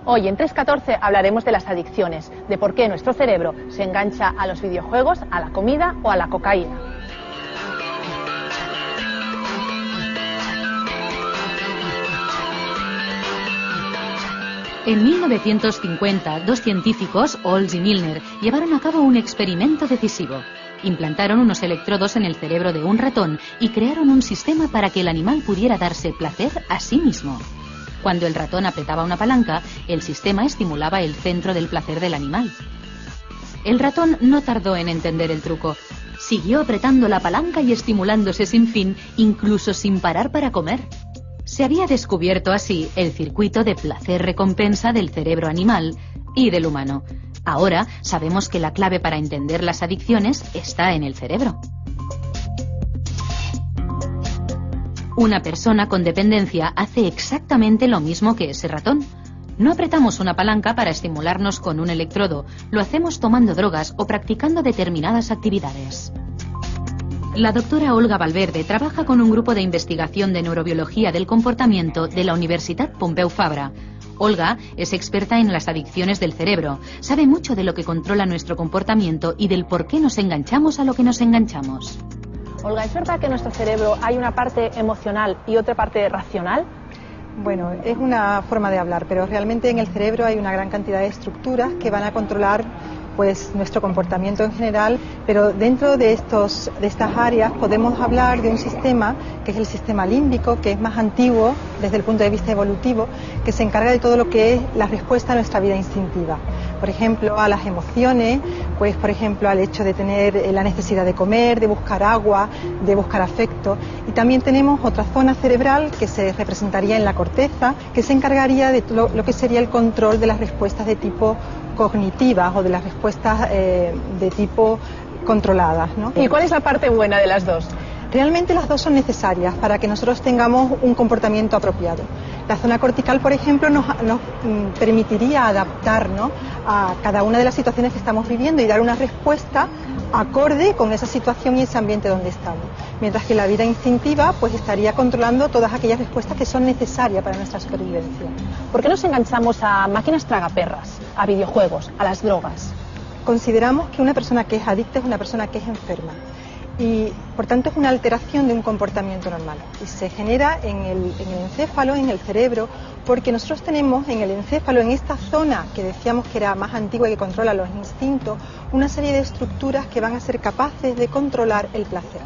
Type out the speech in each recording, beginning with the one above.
Hoy en 314 hablaremos de las adicciones, de por qué nuestro cerebro se engancha a los videojuegos, a la comida o a la cocaína. En 1950, dos científicos, Olds y Milner, llevaron a cabo un experimento decisivo. Implantaron unos electrodos en el cerebro de un ratón y crearon un sistema para que el animal pudiera darse placer a sí mismo. Cuando el ratón apretaba una palanca, el sistema estimulaba el centro del placer del animal. El ratón no tardó en entender el truco. Siguió apretando la palanca y estimulándose sin fin, incluso sin parar para comer. Se había descubierto así el circuito de placer-recompensa del cerebro animal y del humano. Ahora sabemos que la clave para entender las adicciones está en el cerebro. Una persona con dependencia hace exactamente lo mismo que ese ratón. No apretamos una palanca para estimularnos con un electrodo, lo hacemos tomando drogas o practicando determinadas actividades. La doctora Olga Valverde trabaja con un grupo de investigación de neurobiología del comportamiento de la Universitat Pompeu Fabra. Olga es experta en las adicciones del cerebro, sabe mucho de lo que controla nuestro comportamiento y del por qué nos enganchamos a lo que nos enganchamos. Olga, ¿es verdad que en nuestro cerebro hay una parte emocional y otra parte racional? Bueno, es una forma de hablar, pero realmente en el cerebro hay una gran cantidad de estructuras que van a controlar nuestro comportamiento en general, pero dentro de estas áreas podemos hablar de un sistema que es el sistema límbico, que es más antiguo desde el punto de vista evolutivo, que se encarga de todo lo que es la respuesta a nuestra vida instintiva. Por ejemplo, a las emociones, por ejemplo, al hecho de tener la necesidad de comer, de buscar agua, de buscar afecto. Y también tenemos otra zona cerebral que se representaría en la corteza, que se encargaría de lo que sería el control de las respuestas de tipo cognitivas o de las respuestas de tipo controladas, ¿no? ¿Y cuál es la parte buena de las dos? Realmente las dos son necesarias para que nosotros tengamos un comportamiento apropiado. La zona cortical, por ejemplo, nos permitiría adaptarnos a cada una de las situaciones que estamos viviendo y dar una respuesta acorde con esa situación y ese ambiente donde estamos. Mientras que la vida instintiva estaría controlando todas aquellas respuestas que son necesarias para nuestra supervivencia. ¿Por qué nos enganchamos a máquinas tragaperras, a videojuegos, a las drogas? Consideramos que una persona que es adicta es una persona que es enferma. Y por tanto es una alteración de un comportamiento normal y se genera en el encéfalo, en el cerebro, porque nosotros tenemos en el encéfalo, en esta zona que decíamos que era más antigua y que controla los instintos, una serie de estructuras que van a ser capaces de controlar el placer,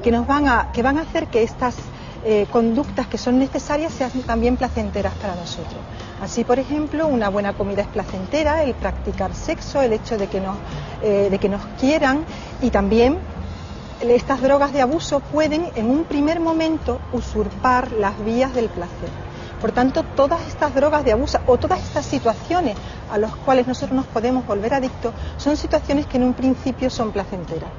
que van a hacer que estas conductas que son necesarias sean también placenteras para nosotros. Así, por ejemplo, una buena comida es placentera, el practicar sexo, el hecho de que nos quieran, y también estas drogas de abuso pueden en un primer momento usurpar las vías del placer. Por tanto, todas estas drogas de abuso o todas estas situaciones a las cuales nosotros nos podemos volver adictos son situaciones que en un principio son placenteras.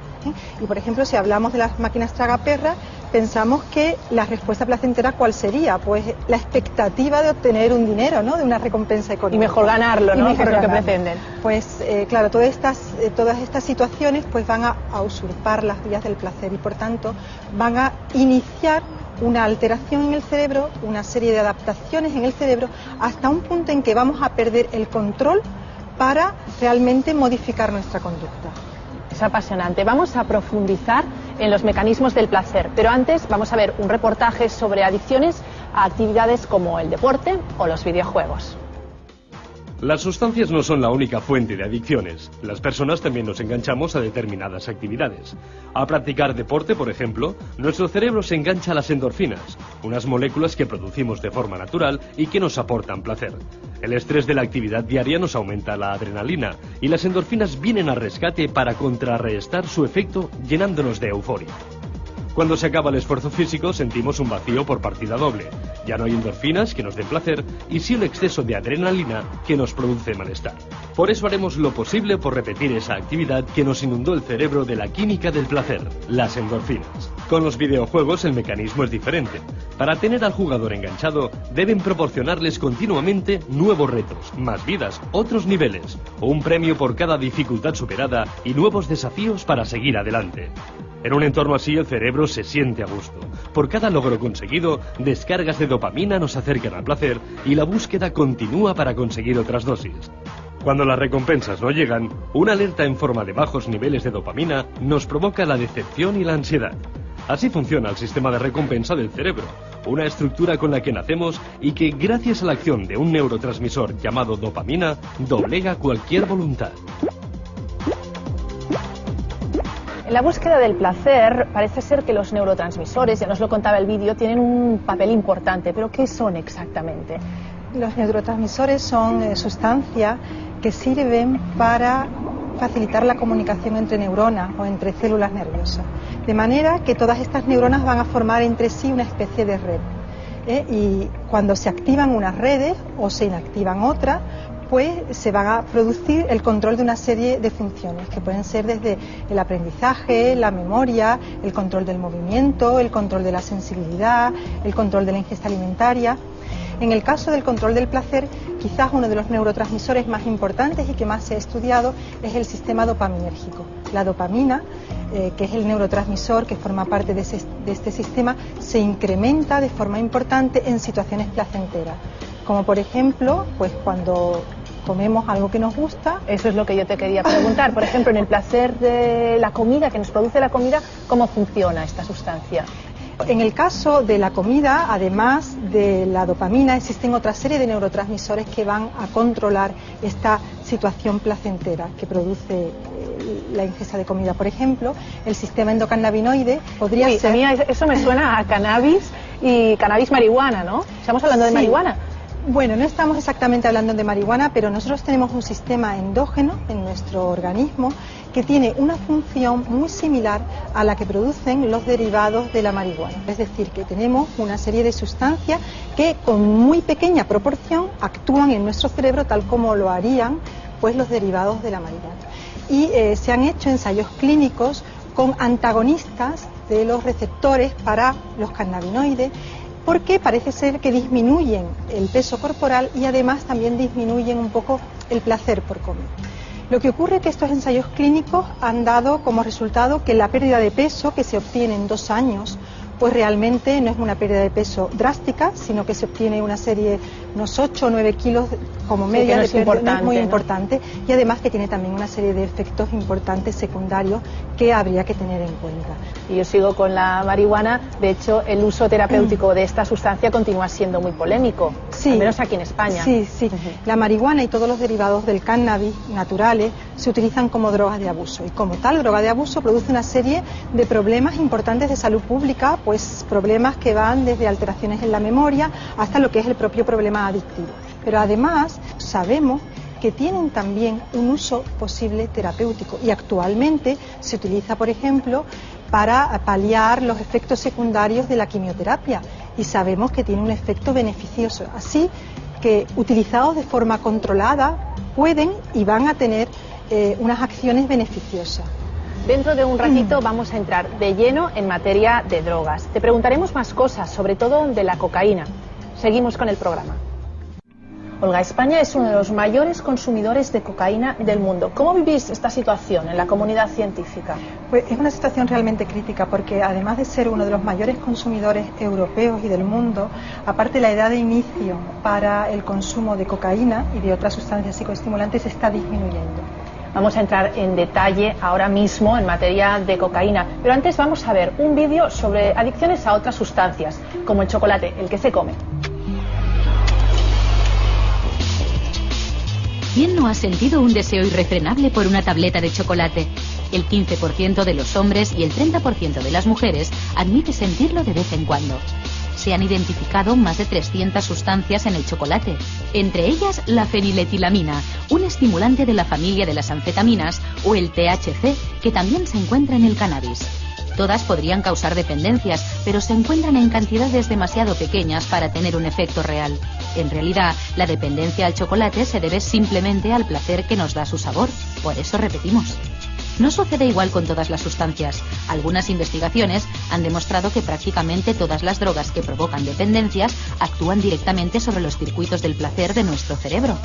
Y por ejemplo, si hablamos de las máquinas tragaperras, pensamos que la respuesta placentera, ¿cuál sería? Pues la expectativa de obtener un dinero, ¿no? De una recompensa económica. Y mejor ganarlo, ¿no? Que es lo que pretenden. Claro, todas estas situaciones van a usurpar las vías del placer y por tanto van a iniciar una alteración en el cerebro, una serie de adaptaciones en el cerebro, hasta un punto en que vamos a perder el control para realmente modificar nuestra conducta. Es apasionante. Vamos a profundizar en los mecanismos del placer, pero antes vamos a ver un reportaje sobre adicciones a actividades como el deporte o los videojuegos. Las sustancias no son la única fuente de adicciones. Las personas también nos enganchamos a determinadas actividades. A practicar deporte, por ejemplo, nuestro cerebro se engancha a las endorfinas, unas moléculas que producimos de forma natural y que nos aportan placer. El estrés de la actividad diaria nos aumenta la adrenalina y las endorfinas vienen a rescate para contrarrestar su efecto llenándonos de euforia. Cuando se acaba el esfuerzo físico sentimos un vacío por partida doble. Ya no hay endorfinas que nos den placer y sí el exceso de adrenalina que nos produce malestar. Por eso haremos lo posible por repetir esa actividad que nos inundó el cerebro de la química del placer, las endorfinas. Con los videojuegos el mecanismo es diferente. Para tener al jugador enganchado, deben proporcionarles continuamente nuevos retos, más vidas, otros niveles, o un premio por cada dificultad superada y nuevos desafíos para seguir adelante. En un entorno así el cerebro se siente a gusto. Por cada logro conseguido, descargas de dopamina nos acercan al placer y la búsqueda continúa para conseguir otras dosis. Cuando las recompensas no llegan, una alerta en forma de bajos niveles de dopamina nos provoca la decepción y la ansiedad. Así funciona el sistema de recompensa del cerebro, una estructura con la que nacemos y que, gracias a la acción de un neurotransmisor llamado dopamina, doblega cualquier voluntad. En la búsqueda del placer parece ser que los neurotransmisores, ya nos lo contaba el vídeo, tienen un papel importante, pero ¿qué son exactamente? Los neurotransmisores son sustancias que sirven para facilitar la comunicación entre neuronas o entre células nerviosas, de manera que todas estas neuronas van a formar entre sí una especie de red. Y cuando se activan unas redes o se inactivan otras, pues se va a producir el control de una serie de funciones que pueden ser desde el aprendizaje, la memoria, el control del movimiento, el control de la sensibilidad, el control de la ingesta alimentaria. En el caso del control del placer, quizás uno de los neurotransmisores más importantes y que más se ha estudiado es el sistema dopaminérgico. La dopamina, que es el neurotransmisor que forma parte de este sistema, se incrementa de forma importante en situaciones placenteras, como por ejemplo, pues cuando comemos algo que nos gusta. Eso es lo que yo te quería preguntar. Por ejemplo, en el placer de la comida, que nos produce la comida, ¿cómo funciona esta sustancia? En el caso de la comida, además de la dopamina, existen otra serie de neurotransmisores que van a controlar esta situación placentera que produce la ingesta de comida. Por ejemplo, el sistema endocannabinoide podría ser... A mí eso me suena a cannabis y cannabis marihuana, ¿no? Estamos hablando de marihuana. Bueno, no estamos exactamente hablando de marihuana, pero nosotros tenemos un sistema endógeno en nuestro organismo que tiene una función muy similar a la que producen los derivados de la marihuana. Es decir, que tenemos una serie de sustancias que con muy pequeña proporción actúan en nuestro cerebro tal como lo harían pues los derivados de la marihuana. Y se han hecho ensayos clínicos con antagonistas de los receptores para los cannabinoides, porque parece ser que disminuyen el peso corporal y además también disminuyen un poco el placer por comer. Lo que ocurre es que estos ensayos clínicos han dado como resultado que la pérdida de peso que se obtiene en 2 años, pues realmente no es una pérdida de peso drástica, sino que se obtiene una serie, unos 8 o 9 kilos como media, de pérdida, no es muy importante, y además que tiene también una serie de efectos importantes secundarios que habría que tener en cuenta. Y yo sigo con la marihuana. De hecho, el uso terapéutico de esta sustancia continúa siendo muy polémico, sí, al menos aquí en España. Sí. La marihuana y todos los derivados del cannabis naturales se utilizan como drogas de abuso, y como tal droga de abuso produce una serie de problemas importantes de salud pública, pues problemas que van desde alteraciones en la memoria hasta lo que es el propio problema adictivo. Pero además sabemos que tienen también un uso posible terapéutico, y actualmente se utiliza, por ejemplo, para paliar los efectos secundarios de la quimioterapia, y sabemos que tiene un efecto beneficioso. Así que utilizados de forma controlada pueden y van a tener unas acciones beneficiosas. Dentro de un ratito vamos a entrar de lleno en materia de drogas. Te preguntaremos más cosas, sobre todo de la cocaína. Seguimos con el programa. Olga, España es uno de los mayores consumidores de cocaína del mundo. ¿Cómo vivís esta situación en la comunidad científica? Pues es una situación realmente crítica, porque además de ser uno de los mayores consumidores europeos y del mundo, aparte la edad de inicio para el consumo de cocaína y de otras sustancias psicoestimulantes está disminuyendo. Vamos a entrar en detalle ahora mismo en materia de cocaína, pero antes vamos a ver un vídeo sobre adicciones a otras sustancias, como el chocolate, el que se come. ¿Quién no ha sentido un deseo irrefrenable por una tableta de chocolate? El 15% de los hombres y el 30% de las mujeres admite sentirlo de vez en cuando. Se han identificado más de 300 sustancias en el chocolate, entre ellas la feniletilamina, un estimulante de la familia de las anfetaminas, o el THC, que también se encuentra en el cannabis. Todas podrían causar dependencias, pero se encuentran en cantidades demasiado pequeñas para tener un efecto real. En realidad, la dependencia al chocolate se debe simplemente al placer que nos da su sabor. Por eso repetimos. No sucede igual con todas las sustancias. Algunas investigaciones han demostrado que prácticamente todas las drogas que provocan dependencias actúan directamente sobre los circuitos del placer de nuestro cerebro.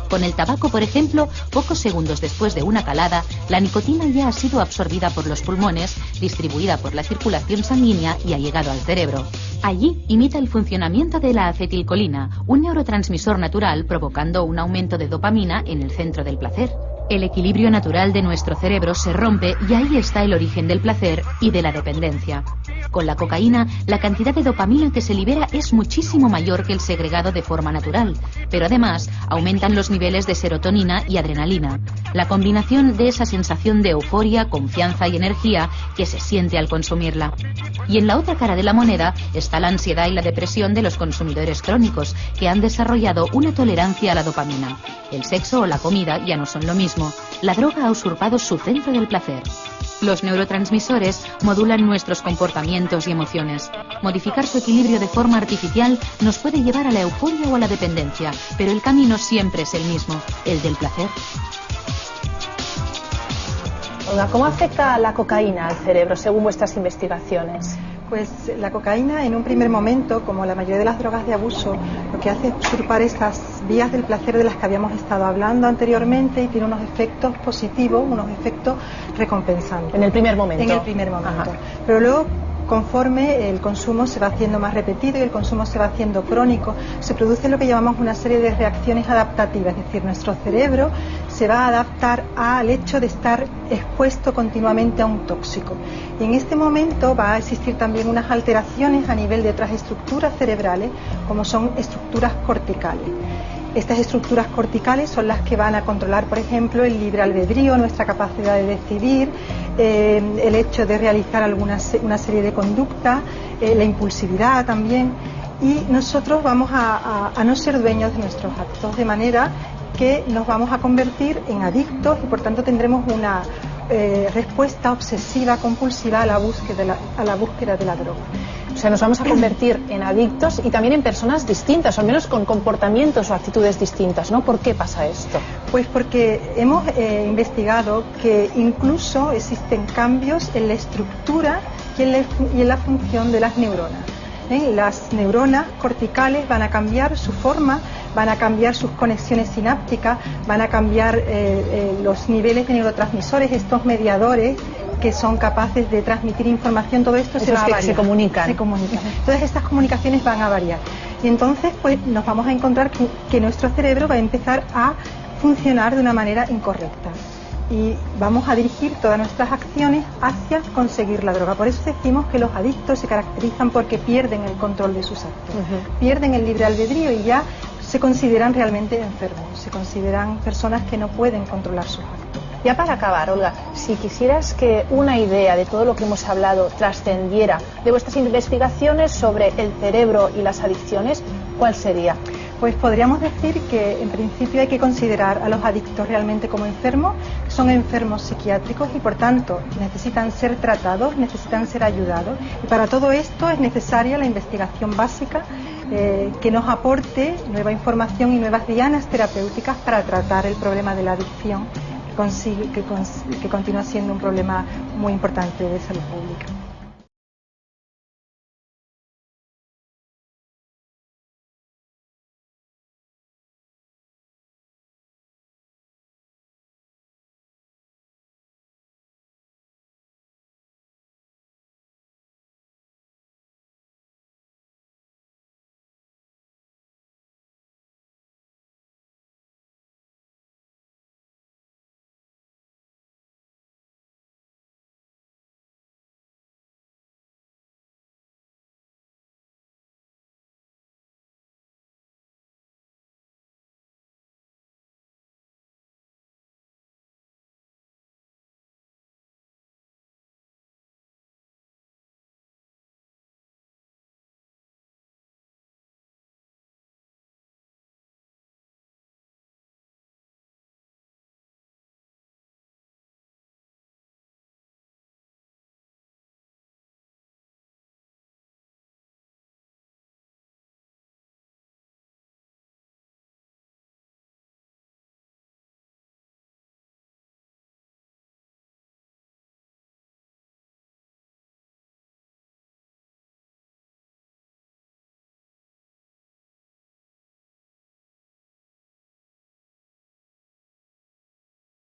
Con el tabaco, por ejemplo, pocos segundos después de una calada, la nicotina ya ha sido absorbida por los pulmones, distribuida por la circulación sanguínea y ha llegado al cerebro. Allí imita el funcionamiento de la acetilcolina, un neurotransmisor natural provocando un aumento de dopamina en el centro del placer. El equilibrio natural de nuestro cerebro se rompe y ahí está el origen del placer y de la dependencia. Con la cocaína, la cantidad de dopamina que se libera es muchísimo mayor que el segregado de forma natural, pero además aumentan los niveles de serotonina y adrenalina, la combinación de esa sensación de euforia, confianza y energía que se siente al consumirla. Y en la otra cara de la moneda está la ansiedad y la depresión de los consumidores crónicos, que han desarrollado una tolerancia a la dopamina. El sexo o la comida ya no son lo mismo. La droga ha usurpado su centro del placer. Los neurotransmisores modulan nuestros comportamientos y emociones. Modificar su equilibrio de forma artificial nos puede llevar a la euforia o a la dependencia, pero el camino siempre es el mismo, el del placer. Olga, ¿cómo afecta la cocaína al cerebro según vuestras investigaciones? Pues la cocaína en un primer momento, como la mayoría de las drogas de abuso, lo que hace es usurpar esas vías del placer de las que habíamos estado hablando anteriormente y tiene unos efectos positivos, unos efectos recompensantes. En el primer momento. En el primer momento. Ajá. Pero luego, conforme el consumo se va haciendo más repetido y el consumo se va haciendo crónico, se produce lo que llamamos una serie de reacciones adaptativas, es decir, nuestro cerebro se va a adaptar al hecho de estar expuesto continuamente a un tóxico. Y en este momento va a existir también unas alteraciones a nivel de otras estructuras cerebrales, como son estructuras corticales. Estas estructuras corticales son las que van a controlar, por ejemplo, el libre albedrío, nuestra capacidad de decidir, el hecho de realizar una serie de conductas, la impulsividad también. Y nosotros vamos a no ser dueños de nuestros actos, de manera que nos vamos a convertir en adictos y por tanto tendremos una respuesta obsesiva, compulsiva a la búsqueda de la droga. O sea, nos vamos a convertir en adictos y también en personas distintas, o al menos con comportamientos o actitudes distintas, ¿no? ¿Por qué pasa esto? Pues porque hemos investigado que incluso existen cambios en la estructura y en la función de las neuronas. Las neuronas corticales van a cambiar su forma, van a cambiar sus conexiones sinápticas, van a cambiar los niveles de neurotransmisores, estos mediadores que son capaces de transmitir información, todo esto se va a variar. Se comunican. Se comunican. Todas estas comunicaciones van a variar. Y entonces pues nos vamos a encontrar que nuestro cerebro va a empezar a funcionar de una manera incorrecta. Y vamos a dirigir todas nuestras acciones hacia conseguir la droga. Por eso decimos que los adictos se caracterizan porque pierden el control de sus actos, pierden el libre albedrío y ya se consideran realmente enfermos, se consideran personas que no pueden controlar sus actos. Ya para acabar, Olga, si quisieras que una idea de todo lo que hemos hablado trascendiera de vuestras investigaciones sobre el cerebro y las adicciones, ¿cuál sería? Pues podríamos decir que en principio hay que considerar a los adictos realmente como enfermos, que son enfermos psiquiátricos y por tanto necesitan ser tratados, necesitan ser ayudados. Y para todo esto es necesaria la investigación básica que nos aporte nueva información y nuevas dianas terapéuticas para tratar el problema de la adicción, que continúa siendo un problema muy importante de salud pública.